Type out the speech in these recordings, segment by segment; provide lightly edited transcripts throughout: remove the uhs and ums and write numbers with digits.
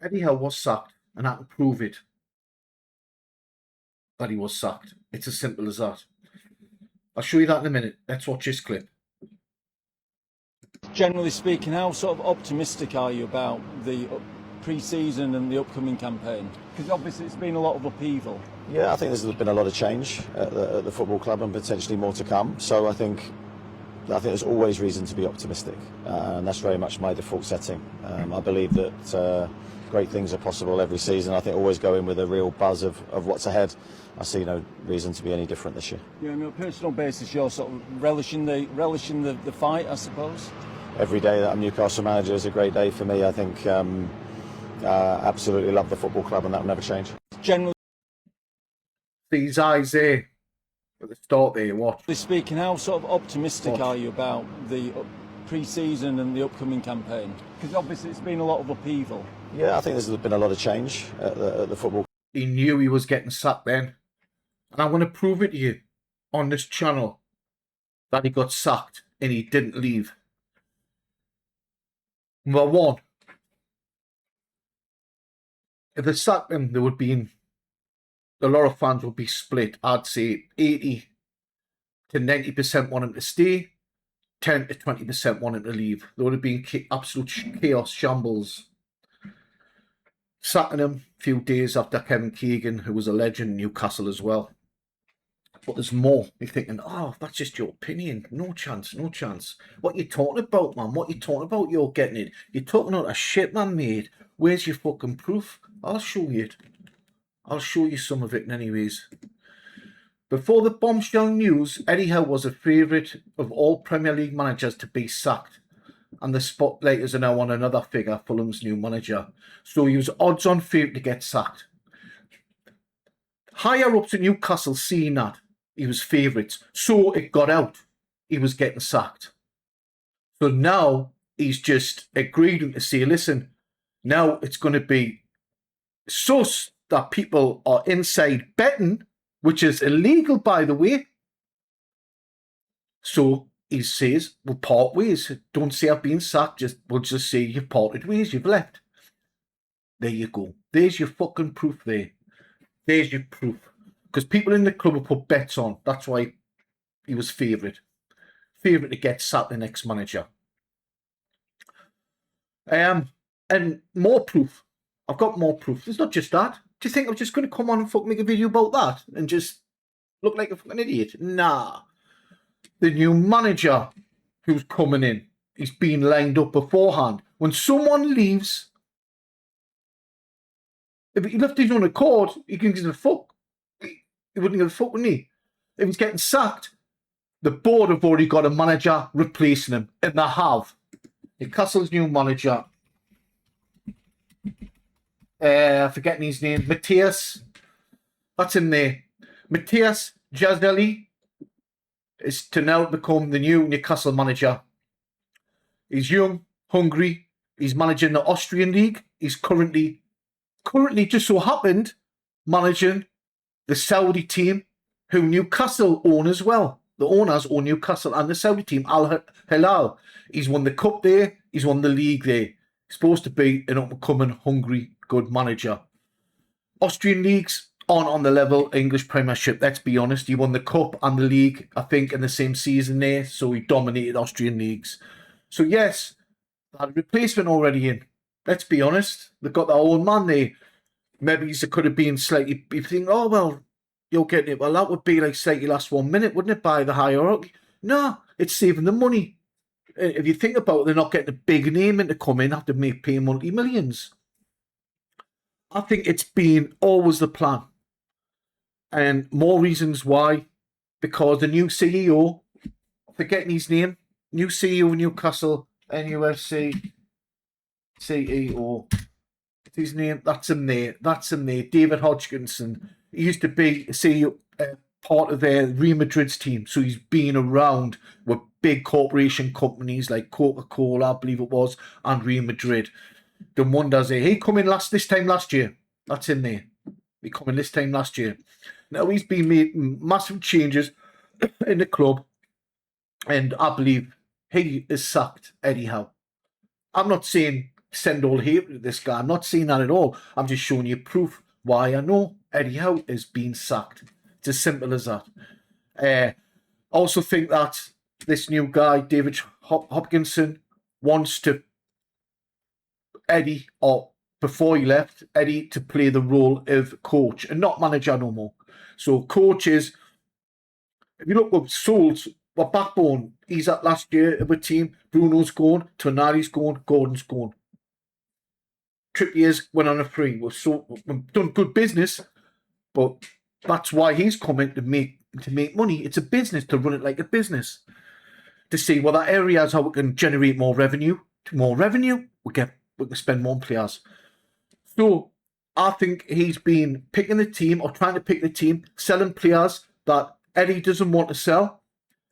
Eddie Howe was sacked, and I can prove it that he was sacked. It's as simple as that. I'll show you that in a minute. Let's watch this clip. Generally speaking, how sort of optimistic are you about the pre-season and the upcoming campaign? Because obviously it's been a lot of upheaval. Yeah, I think there's been a lot of change at the football club and potentially more to come. So I think there's always reason to be optimistic, and that's very much my default setting. I believe that great things are possible every season. I think always go in with a real buzz of what's ahead. I see no reason to be any different this year. Yeah, on a personal basis, you're sort of relishing the fight, I suppose. Every day that I'm Newcastle manager is a great day for me. I think absolutely love the football club, and that will never change. Generally These eyes there at the start there, watch. speaking, how sort of optimistic are you about the pre-season and the upcoming campaign? Because obviously it's been a lot of upheaval. Yeah, I think there's been a lot of change at the football. He knew he was getting sacked then. And I'm going to prove it to you on this channel that he got sacked and he didn't leave. Number one, if they sacked him, there would be a lot of fans would be split. I'd say 80 to 90% want him to stay, 10 to 20% want him to leave. There would have been absolute chaos, shambles. Sacking him a few days after Kevin Keegan, who was a legend in Newcastle as well. But there's more. You're thinking, oh, that's just your opinion. No chance, no chance. What you talking about, man? What you talking about? You're getting it. You're talking about a shit, man, mate. Where's your fucking proof? I'll show you it. I'll show you some of it anyways. Before the bombshell news, Eddie Howe was a favourite of all Premier League managers to be sacked. And the spotlight are now on another figure, Fulham's new manager. So he was odds-on favourite to get sacked. Higher-ups at Newcastle seeing that he was favourites, so it got out. He was getting sacked. So now he's just agreed to say, listen, now it's going to be sus that people are inside betting, which is illegal, by the way. So he says, we'll part ways. Don't say I've been sacked. We'll just say you've parted ways. You've left. There you go. There's your fucking proof there. There's your proof. Because people in the club will put bets on. That's why he was favourite. Favourite to get sacked the next manager. And more proof. I've got more proof. It's not just that. Do you think I'm just going to come on and fucking make a video about that and just look like a fucking idiot? Nah. The new manager who's coming in, he's been lined up beforehand. When someone leaves, if he left his own accord, he can give a fuck. He wouldn't give a fuck, wouldn't he? If he's getting sacked, the board have already got a manager replacing him, and they have. Newcastle's new manager, forgetting his name, Matthias. That's in there. Matthias Jazeli is to now become the new Newcastle manager. He's young, hungry. He's managing the Austrian League. He's currently just so happened managing the Saudi team, who Newcastle own as well. The owners own Newcastle and the Saudi team, Al Hilal. He's won the cup there. He's won the league there. He's supposed to be an up-and-coming, hungry, good manager. Austrian leagues aren't on the level of English Premiership, let's be honest. He won the cup and the league, I think, in the same season there, so he dominated Austrian leagues. So yes, they had a replacement already in. Let's be honest. They've got their own man there. Maybe it could have been slightly, you think, oh, well, you're getting it. Well, that would be like slightly last 1 minute, wouldn't it, by the hierarchy? No, it's saving the money. If you think about it, they're not getting a big name in to come in, have to pay multi-millions. I think it's been always the plan. And more reasons why. Because the new CEO, forgetting his name, new CEO of Newcastle, NUFC, CEO, what's his name? That's him there. That's him there. David Hopkinson. He used to be CEO, part of their Real Madrid's team. So he's been around with big corporation companies like Coca-Cola, I believe it was, and Real Madrid. The wonders there. He come in this time last year. That's in there. He come in this time last year. Now he's been made massive changes in the club, and I believe he has sacked Eddie Howe. I'm not saying send all hate to this guy. I'm not saying that at all. I'm just showing you proof why I know Eddie Howe is being sacked. It's as simple as that. I also think that this new guy, David Hopkinson, wants to Eddie, or before he left, Eddie to play the role of coach and not manager no more. So coach is, if you look up Souls, what backbone, he's at last year of a team. Bruno's gone, Tonali's gone, Gordon's gone. Trippier's went on a free. We've done good business, but that's why he's coming to make money. It's a business, to run it like a business. To see what that area is, how we can generate more revenue. More revenue, we can spend more on players. So I think he's been picking the team, or trying to pick the team, selling players that Eddie doesn't want to sell,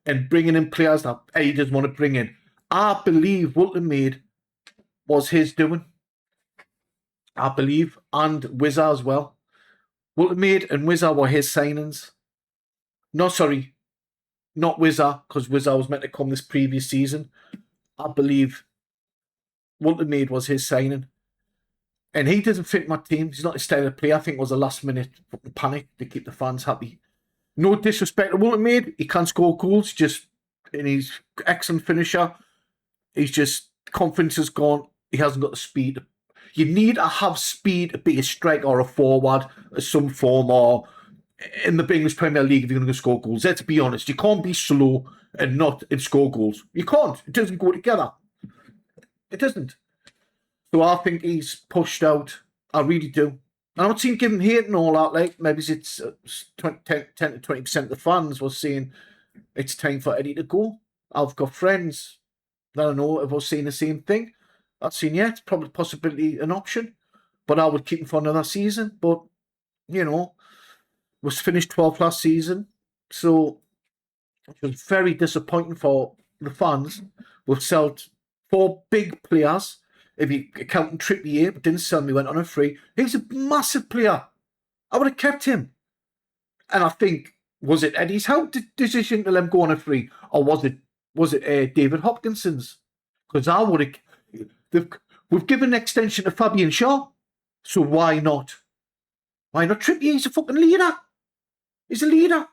and bringing in players that Eddie doesn't want to bring in. I believe Walter Maid was his doing. I believe, and Wizard as well. Walter Maid and Wizard were his signings. No, sorry, not Wizard, because Wizard was meant to come this previous season. I believe Walter Maid was his signing. And he doesn't fit my team. He's not a style of play. I think it was a last minute panic to keep the fans happy. No disrespect to Walter Maid. He can't score goals, and he's excellent finisher. He's just, confidence has gone. He hasn't got the speed. You need to have speed to be a striker or a forward of some form, or in the English Premier League if you're going to score goals. Let's be honest. You can't be slow and score goals. You can't. It doesn't go together. It doesn't. So I think he's pushed out. I really do. And I'm not seeing him hate and all that. Like, maybe it's 10 to 20% of the fans were saying it's time for Eddie to go. I've got friends that I know have all saying the same thing. I've seen, yeah, it's probably possibility an option. But I would keep him for another season. But, you know, was finished 12th last season. So it was very disappointing for the fans. We've sold 4 big players. If you count Trippier, but didn't sell me, went on a free. He's a massive player. I would have kept him. And I think, was it Eddie's decision to let him go on a free, or was it David Hopkinson's? Because I would have. We've given an extension to Fabian Shaw, so why not? Why not Trippier? He's a fucking leader. He's a leader,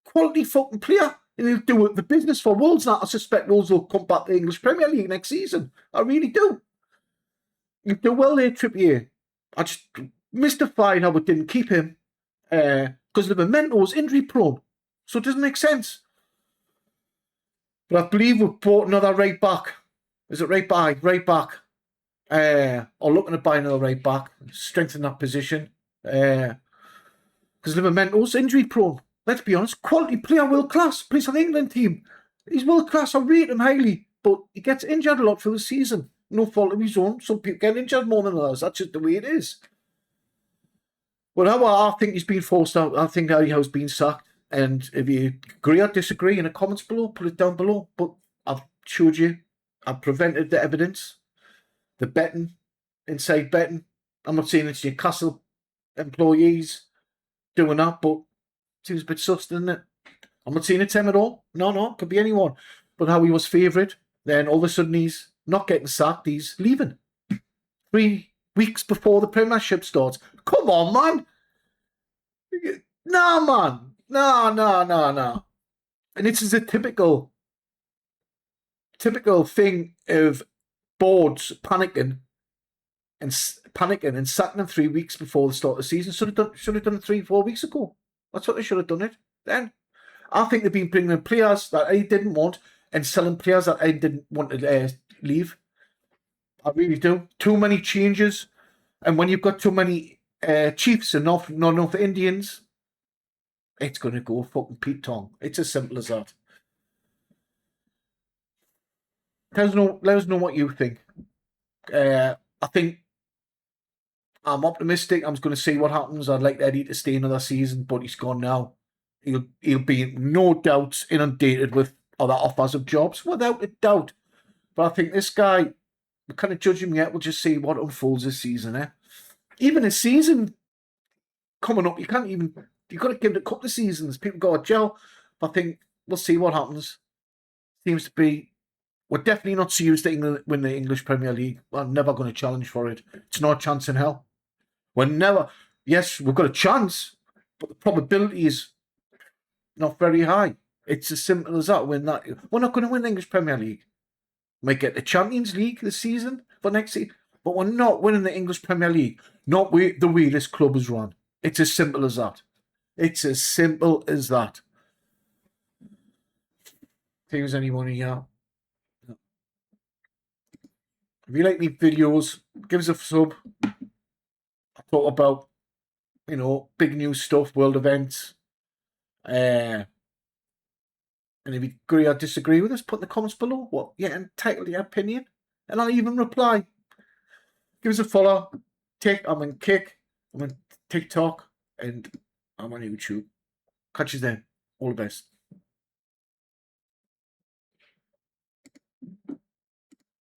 quality fucking player. And he'll do the business for Wolves now. I suspect Wolves will come back to the English Premier League next season. I really do. You do well there, Trippier. I just mystified how we didn't keep him because Livramento was injury prone. So it doesn't make sense. But I believe we've bought another right back. Is it right back? Right back. Or looking to buy another right back. Strengthen that position. Because Livramento's injury prone. Let's be honest. Quality player, world class. Plays on the England team. He's world class. I rate him highly. But he gets injured a lot for the season. No fault of his own. Some people get injured more than others. That's just the way it is. But I think he's been forced out. I think Eddie Howe's been sacked. And if you agree or disagree in the comments below, put it down below. But I've showed you. I've prevented the evidence. The betting. Inside betting. I'm not saying it's Newcastle employees doing that, but it seems a bit sus, doesn't it? I'm not saying it's him at all. No. Could be anyone. But how he was favourite. Then all of a sudden he's not getting sacked, he's leaving. 3 weeks before the Premiership starts. Come on, man. Nah, man. No. And this is a typical thing of boards panicking and sacking him 3 weeks before the start of the season. Should have done it 3-4 weeks ago. That's what they should have done it then. I think they've been bringing in players that he didn't want and selling players that he didn't want to leave. I really do. Too many changes. And when you've got too many Chiefs and not enough Indians, it's going to go fucking Pete Tong. It's as simple as that. Let us know what you think. I think I'm optimistic. I'm going to see what happens. I'd like Eddie to stay another season, but he's gone now. He'll be no doubt inundated with other offers of jobs, without a doubt. But I think this guy, we can't judge him yet. We'll just see what unfolds this season. Even a season coming up, you've got to give it a couple of seasons. People go to jail. But I think we'll see what happens. Seems to be We're definitely not serious to England win the English Premier League. We're never going to challenge for it. It's not a chance in hell. We're never. Yes, we've got a chance, but the probability is not very high. It's as simple as that. We're not going to win the English Premier League. Might get the Champions League this season for next season, but we're not winning the English Premier League. Not the way this club is run. It's as simple as that. It's as simple as that. If there's anyone here, if you like me videos, give us a sub. I talk about, big news stuff, world events. And if you agree or disagree with us, put in the comments below what you're entitled to your opinion. And I'll even reply. Give us a follow. I'm on Kick, I'm on TikTok, and I'm on YouTube. Catch you then. All the best.